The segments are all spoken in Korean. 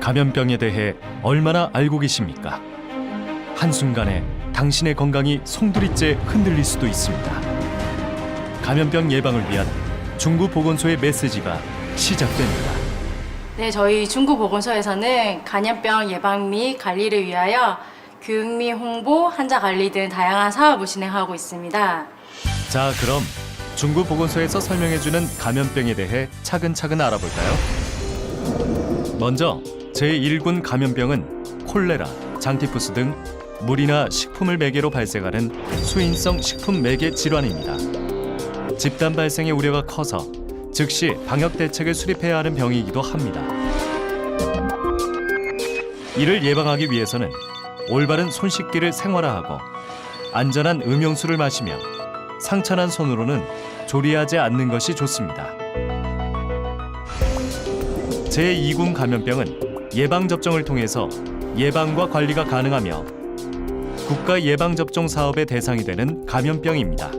감염병에 대해 얼마나 알고 계십니까? 한순간에 당신의 건강이 송두리째 흔들릴 수도 있습니다. 감염병 예방을 위한 중구보건소의 메시지가 시작됩니다. 네, 저희 중구보건소에서는 감염병 예방 및 관리를 위하여 교육 및 홍보, 환자 관리 등 다양한 사업을 진행하고 있습니다. 자, 그럼 중구보건소에서 설명해주는 감염병에 대해 차근차근 알아볼까요? 먼저 제1군 감염병은 콜레라, 장티푸스 등 물이나 식품을 매개로 발생하는 수인성 식품 매개 질환입니다. 집단 발생의 우려가 커서 즉시 방역 대책을 수립해야 하는 병이기도 합니다. 이를 예방하기 위해서는 올바른 손 씻기를 생활화하고 안전한 음용수를 마시며 상처난 손으로는 조리하지 않는 것이 좋습니다. 제2군 감염병은 예방접종을 통해서 예방과 관리가 가능하며 국가 예방접종 사업의 대상이 되는 감염병입니다.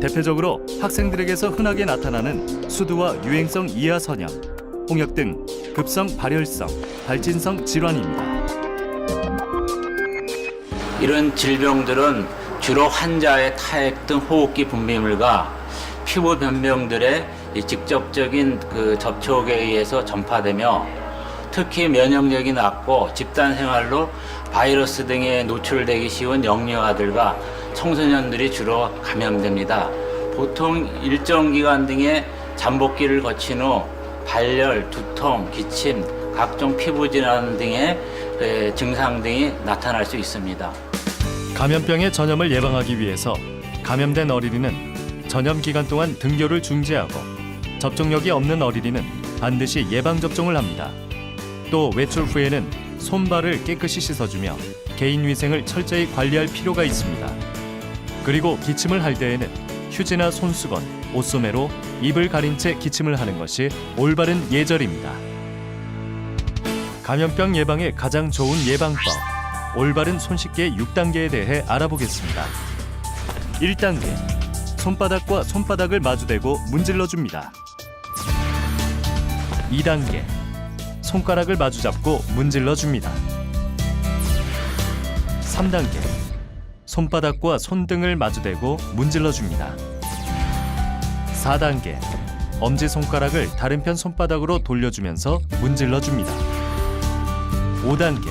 대표적으로 학생들에게서 흔하게 나타나는 수두와 유행성 이하선염, 홍역 등 급성 발열성, 발진성 질환입니다. 이런 질병들은 주로 환자의 타액 등 호흡기 분비물과 피부 변병들의 직접적인 접촉에 의해서 전파되며 특히 면역력이 낮고 집단 생활로 바이러스 등에 노출되기 쉬운 영유아들과 청소년들이 주로 감염됩니다. 보통 일정 기간 등의 잠복기를 거친 후 발열, 두통, 기침, 각종 피부 질환 등의 증상 등이 나타날 수 있습니다. 감염병의 전염을 예방하기 위해서 감염된 어린이는 전염 기간 동안 등교를 중지하고 접종력이 없는 어린이는 반드시 예방접종을 합니다. 또 외출 후에는 손발을 깨끗이 씻어주며 개인위생을 철저히 관리할 필요가 있습니다. 그리고 기침을 할 때에는 휴지나 손수건, 옷소매로 입을 가린 채 기침을 하는 것이 올바른 예절입니다. 감염병 예방의 가장 좋은 예방법, 올바른 손 씻기의 6단계에 대해 알아보겠습니다. 1단계, 손바닥과 손바닥을 마주대고 문질러줍니다. 2단계, 손가락을 마주잡고 문질러줍니다. 3단계, 손바닥과 손등을 마주대고 문질러줍니다. 4단계, 엄지손가락을 다른 편 손바닥으로 돌려주면서 문질러줍니다. 5단계,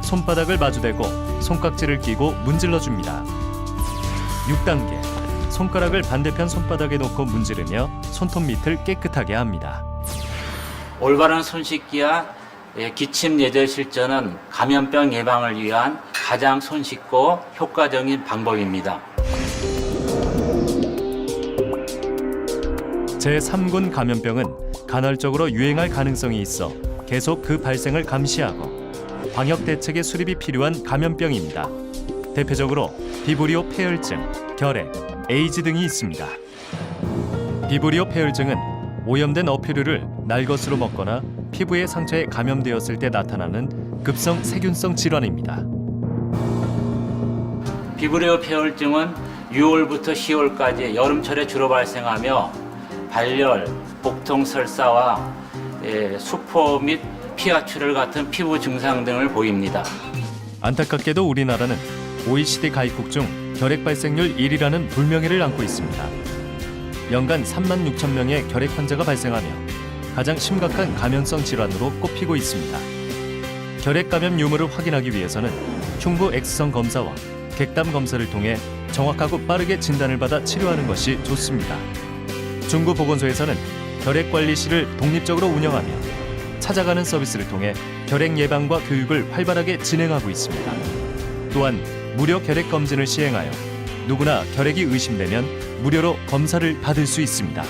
손바닥을 마주대고 손깍지를 끼고 문질러줍니다. 6단계, 손가락을 반대편 손바닥에 놓고 문지르며 손톱 밑을 깨끗하게 합니다. 올바른 손 씻기와 기침 예절 실천은 감염병 예방을 위한 가장 손쉽고 효과적인 방법입니다. 제3군 감염병은 간헐적으로 유행할 가능성이 있어 계속 그 발생을 감시하고 방역 대책의 수립이 필요한 감염병입니다. 대표적으로 비브리오 폐혈증, 결핵, 에이즈 등이 있습니다. 비브리오 폐혈증은 오염된 어패류를 날것으로 먹거나 피부의 상처에 감염되었을 때 나타나는 급성 세균성 질환입니다. 비브리오 폐혈증은 6월부터 10월까지 여름철에 주로 발생하며 발열, 복통, 설사와 수포 및 피하출혈 같은 피부 증상 등을 보입니다. 안타깝게도 우리나라는 OECD 가입국 중 결핵 발생률 1위라는 불명예를 안고 있습니다. 연간 3만 6천 명의 결핵 환자가 발생하며 가장 심각한 감염성 질환으로 꼽히고 있습니다. 결핵 감염 유무를 확인하기 위해서는 흉부 X선 검사와 객담 검사를 통해 정확하고 빠르게 진단을 받아 치료하는 것이 좋습니다. 중구보건소에서는 결핵관리실을 독립적으로 운영하며 찾아가는 서비스를 통해 결핵 예방과 교육을 활발하게 진행하고 있습니다. 또한 무료 결핵 검진을 시행하여 누구나 결핵이 의심되면 무료로 검사를 받을 수 있습니다.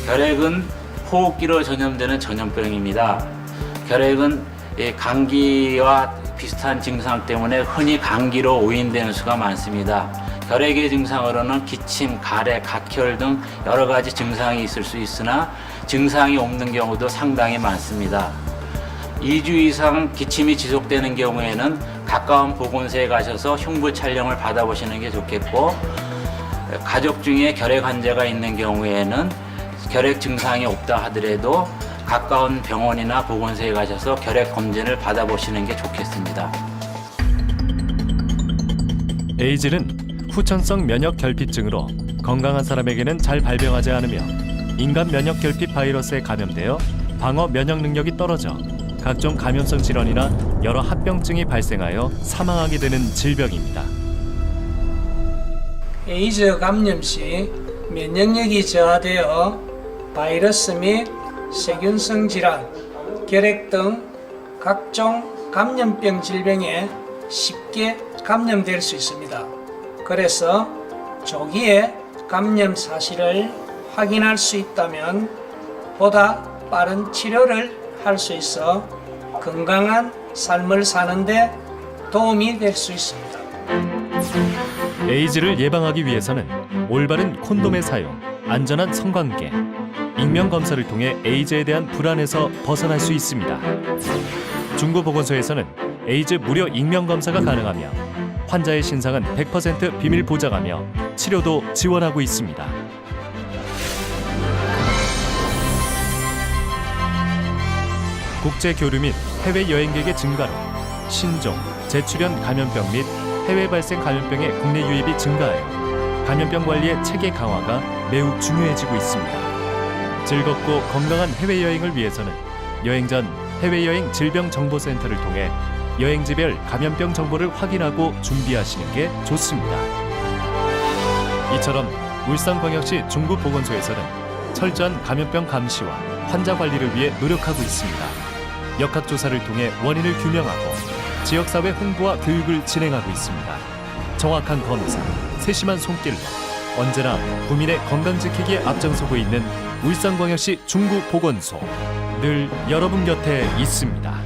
결핵은 호흡기로 전염되는 전염병입니다. 결핵은 감기와 비슷한 증상 때문에 흔히 감기로 오인되는 수가 많습니다. 결핵의 증상으로는 기침, 가래, 각혈 등 여러 가지 증상이 있을 수 있으나 증상이 없는 경우도 상당히 많습니다. 2주 이상 기침이 지속되는 경우에는 가까운 보건소에 가셔서 흉부 촬영을 받아보시는 게 좋겠고, 가족 중에 결핵 환자가 있는 경우에는 결핵 증상이 없다 하더라도 가까운 병원이나 보건소에 가셔서 결핵 검진을 받아보시는 게 좋겠습니다. 에이즈는 후천성 면역 결핍증으로 건강한 사람에게는 잘 발병하지 않으며 인간 면역 결핍 바이러스에 감염되어 방어 면역 능력이 떨어져 각종 감염성 질환이나 여러 합병증이 발생하여 사망하게 되는 질병입니다. 에이즈 감염 시 면역력이 저하되어 바이러스 및 세균성 질환, 결핵 등 각종 감염병 질병에 쉽게 감염될 수 있습니다. 그래서 조기에 감염 사실을 확인할 수 있다면 보다 빠른 치료를 할 수 있어 건강한 삶을 사는데 도움이 될 수 있습니다. 에이즈를 예방하기 위해서는 올바른 콘돔의 사용, 안전한 성관계, 익명 검사를 통해 에이즈에 대한 불안에서 벗어날 수 있습니다. 중구보건소에서는 에이즈 무료 익명 검사가 가능하며 환자의 신상은 100% 비밀 보장하며 치료도 지원하고 있습니다. 국제 교류 및 해외 여행객의 증가로 신종, 재출현 감염병 및 해외 발생 감염병의 국내 유입이 증가하여 감염병 관리의 체계 강화가 매우 중요해지고 있습니다. 즐겁고 건강한 해외여행을 위해서는 여행 전 해외여행 질병정보센터를 통해 여행지별 감염병 정보를 확인하고 준비하시는 게 좋습니다. 이처럼 울산광역시 중구보건소에서는 철저한 감염병 감시와 환자 관리를 위해 노력하고 있습니다. 역학조사를 통해 원인을 규명하고 지역사회 홍보와 교육을 진행하고 있습니다. 정확한 검사, 세심한 손길로 언제나 국민의 건강 지키기에 앞장서고 있는 울산광역시 중구보건소, 늘 여러분 곁에 있습니다.